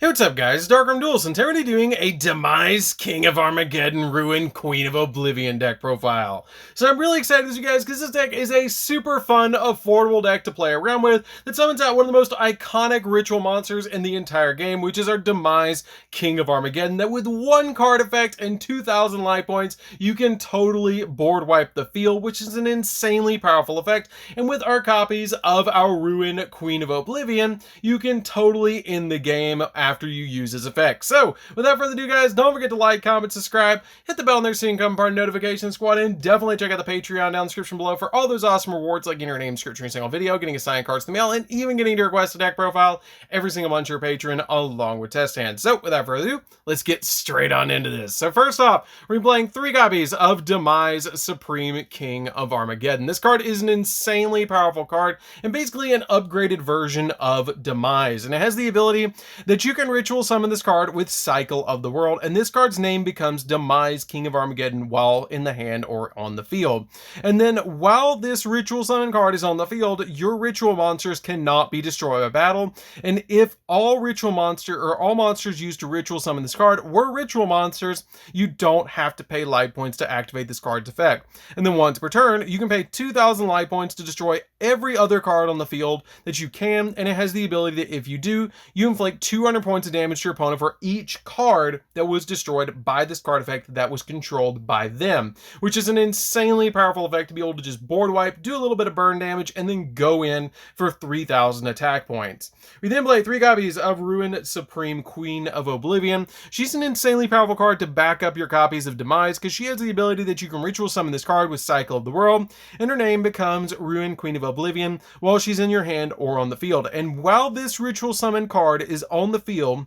Hey, what's up guys, DarkArmedDuelist, and today we're doing a Demise, King of Armageddon, Ruin, Queen of Oblivion deck profile. So I'm really excited with you guys because this deck is a super fun, affordable deck to play around with that summons out one of the most iconic ritual monsters in the entire game, which is our Demise, King of Armageddon, that with one card effect and 2,000 life points, you can totally board wipe the field, which is an insanely powerful effect, and with our copies of our Ruin, Queen of Oblivion, you can totally end the game after you use his effect. So, without further ado guys, don't forget to like, comment, subscribe, hit the bell in there so you can become part of the notification squad, and definitely check out the Patreon down in the description below for all those awesome rewards like getting your name description in a single video, getting assigned cards in the mail, and even getting to request a deck profile every single month to your patron along with test hands. So, without further ado, let's get straight on into this. So first off, we're playing 3 copies of Demise, Supreme King of Armageddon. This card is an insanely powerful card and basically an upgraded version of Demise, and it has the ability that you can ritual summon this card with Cycle of the World, and this card's name becomes Demise, King of Armageddon while in the hand or on the field. And then while this ritual summon card is on the field, your ritual monsters cannot be destroyed by battle, and if all monsters used to ritual summon this card were ritual monsters, you don't have to pay life points to activate this card's effect. And then once per turn, you can pay 2,000 life points to destroy every other card on the field that you can, and it has the ability that if you do, you inflict 200 points of damage to your opponent for each card that was destroyed by this card effect that was controlled by them, which is an insanely powerful effect to be able to just board wipe, do a little bit of burn damage, and then go in for 3,000 attack points. We then play 3 copies of Ruin, Supreme Queen of Oblivion. She's an insanely powerful card to back up your copies of Demise because she has the ability that you can ritual summon this card with Cycle of the World, and her name becomes Ruin, Queen of Oblivion while she's in your hand or on the field. And while this ritual summon card is on the field,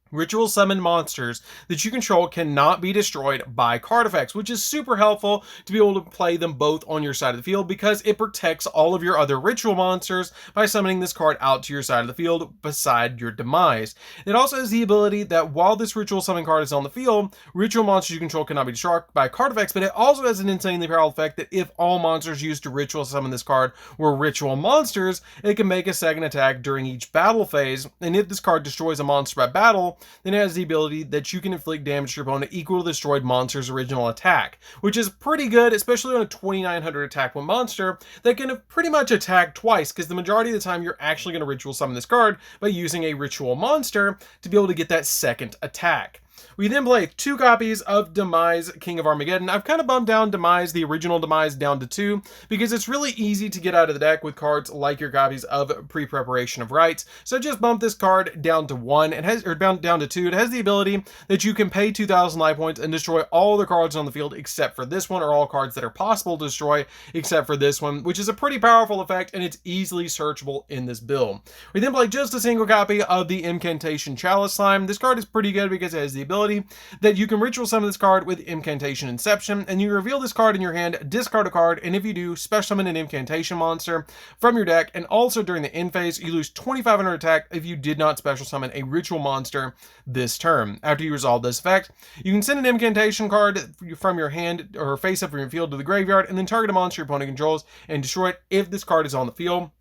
ritual summon monsters that you control cannot be destroyed by card effects, which is super helpful to be able to play them both on your side of the field because it protects all of your other ritual monsters by summoning this card out to your side of the field beside your Demise. It also has the ability that while this ritual summon card is on the field, ritual monsters you control cannot be destroyed by card effects, but it also has an insanely powerful effect that if all monsters used to ritual summon this card were ritual monsters, it can make a second attack during each battle phase, and if this card destroys a monster by battle, then it has the ability that you can inflict damage to your opponent equal to the destroyed monster's original attack, which is pretty good, especially on a 2,900 attack point monster that can pretty much attack twice, because the majority of the time you're actually going to ritual summon this card by using a ritual monster to be able to get that second attack. We then play 2 copies of Demise, King of Armageddon. I've kind of bumped down Demise, the original Demise, down to 2 because it's really easy to get out of the deck with cards like your copies of Pre-Preparation of Rites. So just bump this card down to 1. It has, or down to 2. It has the ability that you can pay 2,000 life points and destroy all the cards on the field except for this one, or all cards that are possible to destroy except for this one, which is a pretty powerful effect and it's easily searchable in this build. We then play just a single copy of the Incantation Chalice Slime. This card is pretty good because it has the ability that you can ritual summon this card with Incantation Inception, and you reveal this card in your hand, discard a card, and if you do, special summon an incantation monster from your deck, and also during the end phase, you lose 2,500 attack if you did not special summon a ritual monster this turn. After you resolve this effect, you can send an incantation card from your hand or face up from your field to the graveyard, and then target a monster your opponent controls and destroy it if this card is on the field,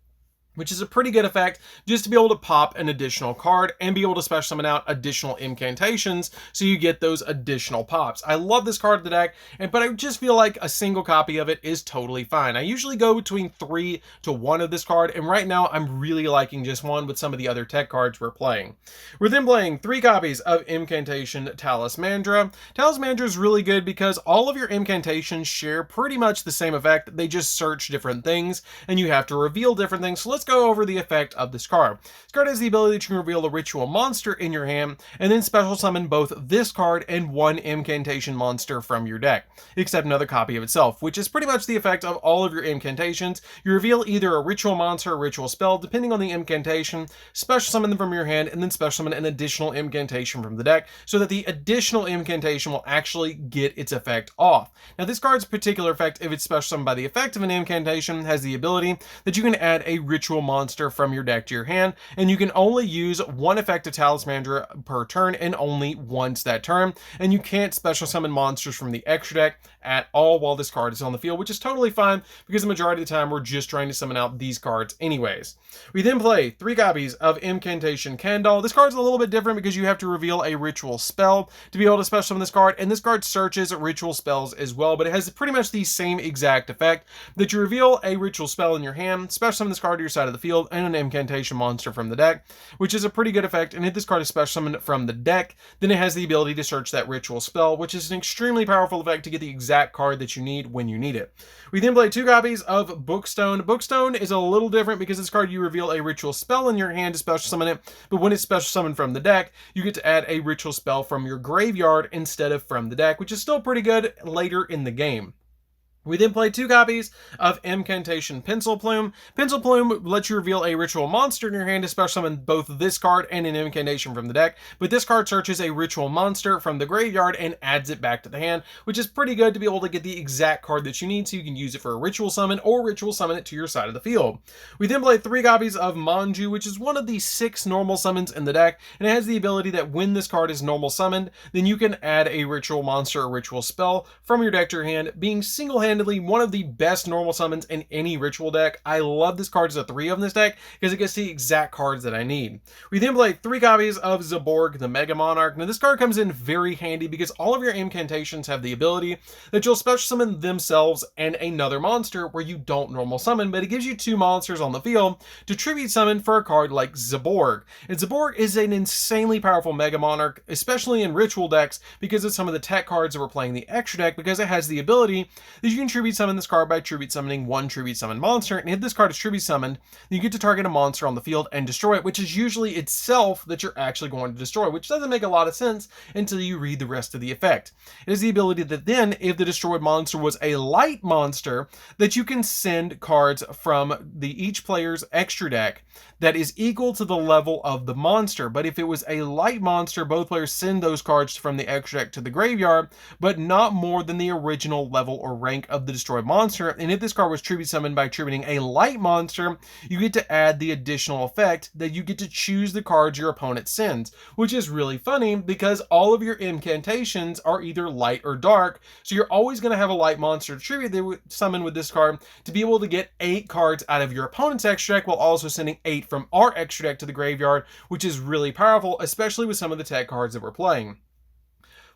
which is a pretty good effect just to be able to pop an additional card and be able to special summon out additional incantations so you get those additional pops. I love this card in the deck, but I just feel like a single copy of it is totally fine. I usually go between 3 to 1 of this card, and right now I'm really liking just 1 with some of the other tech cards we're playing. We're then playing 3 copies of Incantation Talismandra. Talismandra is really good because all of your incantations share pretty much the same effect. They just search different things, and you have to reveal different things. So let's go over the effect of this card. This card has the ability that you can reveal a ritual monster in your hand and then special summon both this card and 1 incantation monster from your deck, except another copy of itself, which is pretty much the effect of all of your incantations. You reveal either a ritual monster or a ritual spell, depending on the incantation, special summon them from your hand, and then special summon an additional incantation from the deck, so that the additional incantation will actually get its effect off. Now this card's particular effect, if it's special summoned by the effect of an incantation, has the ability that you can add a ritual ritual monster from your deck to your hand, and you can only use one effective Talisman per turn and only once that turn, and you can't special summon monsters from the extra deck at all while this card is on the field, which is totally fine because the majority of the time we're just trying to summon out these cards anyways. We then play 3 copies of Incantation Candle. This card's a little bit different because you have to reveal a ritual spell to be able to special summon this card, and this card searches ritual spells as well, but it has pretty much the same exact effect that you reveal a ritual spell in your hand, special summon this card to your side of the field, and an incantation monster from the deck, which is a pretty good effect. And if this card is special summoned from the deck, then it has the ability to search that ritual spell, which is an extremely powerful effect to get the exact card that you need when you need it. We then play 2 copies of Bookstone. Bookstone is a little different because this card you reveal a ritual spell in your hand to special summon it, but when it's special summoned from the deck, you get to add a ritual spell from your graveyard instead of from the deck, which is still pretty good later in the game. We then play 2 copies of Incantation Pencil Plume. Pencil Plume lets you reveal a ritual monster in your hand to special summon both this card and an incantation from the deck, but this card searches a ritual monster from the graveyard and adds it back to the hand, which is pretty good to be able to get the exact card that you need so you can use it for a ritual summon or ritual summon it to your side of the field. We then play 3 copies of Manju, which is one of the 6 normal summons in the deck, and it has the ability that when this card is normal summoned, then you can add a ritual monster or ritual spell from your deck to your hand, being single-handedly one of the best normal summons in any ritual deck. I love this card as a 3 of this deck because it gets the exact cards that I need. We then play 3 copies of Zaborg, the Mega Monarch. Now this card comes in very handy because all of your incantations have the ability that you'll special summon themselves and another monster where you don't normal summon, but it gives you 2 monsters on the field to tribute summon for a card like Zaborg. And Zaborg is an insanely powerful Mega Monarch, especially in ritual decks because of some of the tech cards that we're playing the extra deck, because it has the ability that you can tribute summon this card by tribute summoning 1 tribute summon monster, and if this card is tribute summoned, then you get to target a monster on the field and destroy it, which is usually itself that you're actually going to destroy, which doesn't make a lot of sense until you read the rest of the effect. It is the ability that then, if the destroyed monster was a light monster, that you can send cards from each player's extra deck that is equal to the level of the monster. But if it was a light monster, both players send those cards from the extra deck to the graveyard, but not more than the original level or rank of the destroyed monster. And if this card was tribute summoned by tributing a light monster, you get to add the additional effect that you get to choose the cards your opponent sends, which is really funny because all of your incantations are either light or dark, so you're always going to have a light monster to tribute they would summon with this card to be able to get 8 cards out of your opponent's extra deck while also sending 8 from our extra deck to the graveyard, which is really powerful, especially with some of the tech cards that we're playing.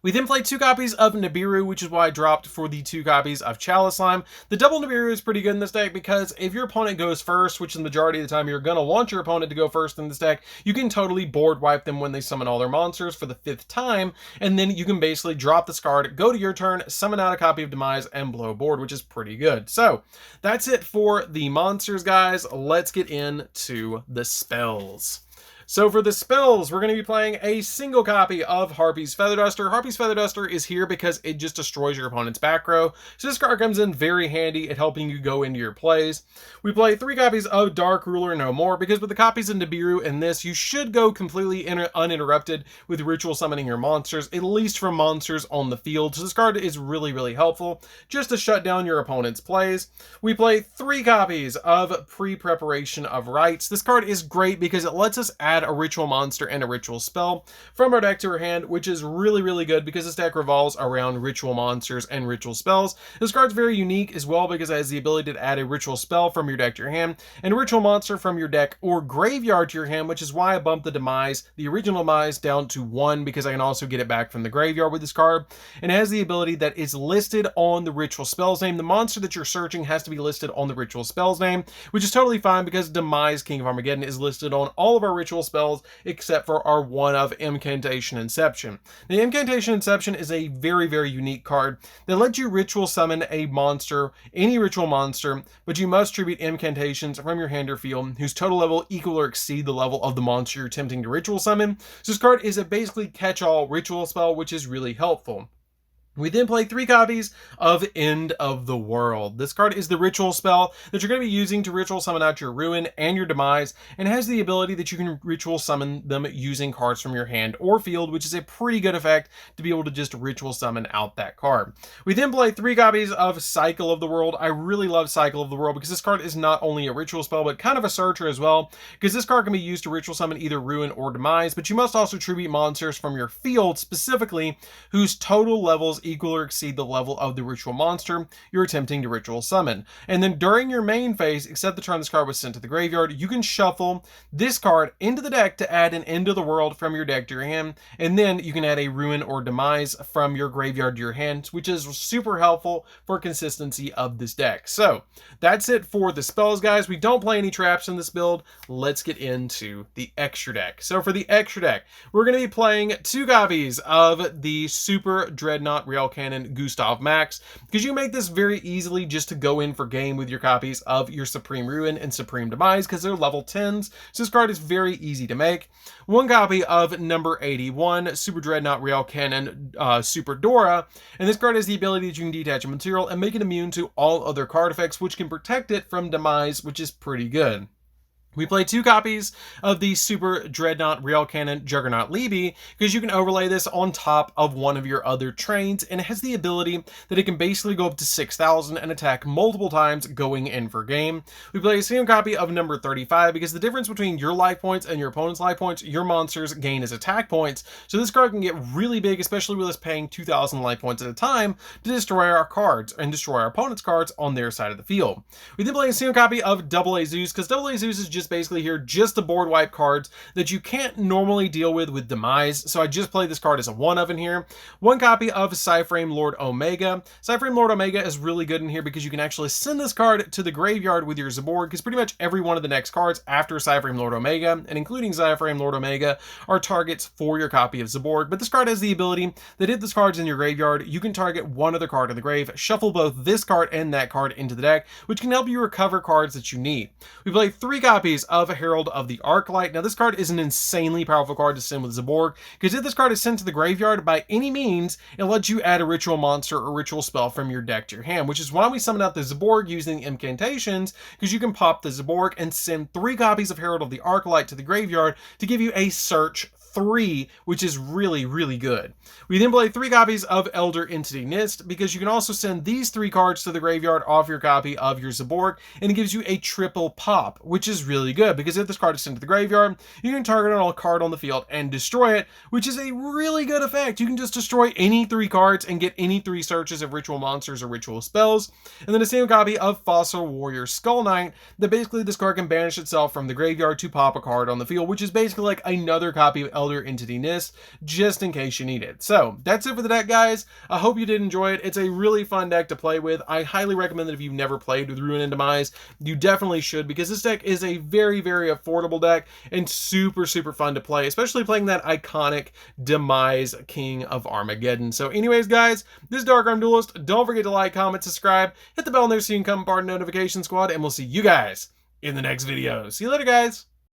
We then play 2 copies of Nibiru, which is why I dropped for the 2 copies of Chalice Slime. The double Nibiru is pretty good in this deck because if your opponent goes first, which the majority of the time you're going to want your opponent to go first in this deck, you can totally board wipe them when they summon all their monsters for the 5th time, and then you can basically drop this card, go to your turn, summon out a copy of Demise, and blow board, which is pretty good. So that's it for the monsters, guys. Let's get into the spells. So for the spells, we're going to be playing a single copy of Harpy's Feather Duster. Harpy's Feather Duster is here because it just destroys your opponent's back row. So this card comes in very handy at helping you go into your plays. We play 3 copies of Dark Ruler No More because with the copies of Nibiru and this, you should go completely uninterrupted with ritual summoning your monsters, at least from monsters on the field. So this card is really, really helpful just to shut down your opponent's plays. We play 3 copies of Pre-Preparation of Rites. This card is great because it lets us add a ritual monster and a ritual spell from our deck to our hand, which is really, really good because this deck revolves around ritual monsters and ritual spells. This card's very unique as well because it has the ability to add a ritual spell from your deck to your hand and a ritual monster from your deck or graveyard to your hand, which is why I bumped the Demise, the original Demise, down to 1 because I can also get it back from the graveyard with this card. And it has the ability that is listed on the ritual spell's name. The monster that you're searching has to be listed on the ritual spell's name, which is totally fine because Demise, King of Armageddon, is listed on all of our ritual spells except for our one of Incantation Inception. The Incantation Inception is a very, very unique card that lets you ritual summon a monster, any ritual monster, but you must tribute incantations from your hand or field whose total level equal or exceed the level of the monster you're attempting to ritual summon. So this card is a basically catch-all ritual spell, which is really helpful. We then play 3 copies of End of the World. This card is the ritual spell that you're going to be using to ritual summon out your Ruin and your Demise, and has the ability that you can ritual summon them using cards from your hand or field, which is a pretty good effect to be able to just ritual summon out that card. We then play 3 copies of Cycle of the World. I really love Cycle of the World because this card is not only a ritual spell, but kind of a searcher as well, because this card can be used to ritual summon either Ruin or Demise, but you must also tribute monsters from your field, specifically, whose total levels equal or exceed the level of the ritual monster you're attempting to ritual summon. And then during your main phase, except the turn this card was sent to the graveyard, you can shuffle this card into the deck to add an End of the World from your deck to your hand, and then you can add a Ruin or Demise from your graveyard to your hand, which is super helpful for consistency of this deck. So that's it for the spells, guys. We don't play any traps in this build. Let's get into the extra deck. So for the extra deck, we're going to be playing 2 copies of the Super Dreadnought Rail Cannon Gustav Max, because you can make this very easily just to go in for game with your copies of your Supreme Ruin and Supreme Demise, because they're level 10s, so this card is very easy to make. 1 copy of number 81, Super Dreadnought Rail Cannon Super Dora, and this card has the ability that you can detach a material and make it immune to all other card effects, which can protect it from Demise, which is pretty good. We play 2 copies of the Super Dreadnought Rail Cannon Juggernaut Libby, because you can overlay this on top of one of your other trains, and it has the ability that it can basically go up to 6,000 and attack multiple times going in for game. We play a single copy of number 35, because the difference between your life points and your opponent's life points, your monsters gain as attack points, so this card can get really big, especially with us paying 2,000 life points at a time to destroy our cards, and destroy our opponent's cards on their side of the field. We then play a single copy of Double A Zeus, because Double A Zeus is just basically here just to board wipe cards that you can't normally deal with Demise, so I just play this card as a one of in here. 1 copy of Psyframe Lord Omega. Psyframe Lord Omega is really good in here because you can actually send this card to the graveyard with your Zaborg, because pretty much every one of the next cards after Psyframe Lord Omega, and including Psyframe Lord Omega, are targets for your copy of Zaborg. But this card has the ability that if this card's in your graveyard, you can target one other card in the grave, shuffle both this card and that card into the deck, which can help you recover cards that you need. We play 3 copies of Herald of the Arclight. Now this card is an insanely powerful card to send with Zaborg, because if this card is sent to the graveyard by any means, it lets you add a ritual monster or ritual spell from your deck to your hand, which is why we summon out the Zaborg using incantations, because you can pop the Zaborg and send 3 copies of Herald of the Arclight to the graveyard to give you a search 3, which is really, really good. We then play 3 copies of Elder Entity Nist, because you can also send these 3 cards to the graveyard off your copy of your Zaborg, and it gives you a triple pop, which is really good, because if this card is sent to the graveyard, you can target on a card on the field and destroy it, which is a really good effect. You can just destroy any 3 cards and get any 3 searches of ritual monsters or ritual spells. And then a single copy of Fossil Warrior Skull Knight, that basically this card can banish itself from the graveyard to pop a card on the field, which is basically like another copy of Elder Entity Nist, just in case you need it. So that's it for the deck, guys. I hope you did enjoy it. It's a really fun deck to play with. I highly recommend that if you've never played with Ruin and Demise, you definitely should, because this deck is a very, very affordable deck and super, super fun to play, especially playing that iconic Demise King of Armageddon. So anyways, guys, this is DarkArmedDuelist. Don't forget to like, comment, subscribe, hit the bell there so you can come part of the notification squad, and we'll see you guys in the next video. See you later, guys.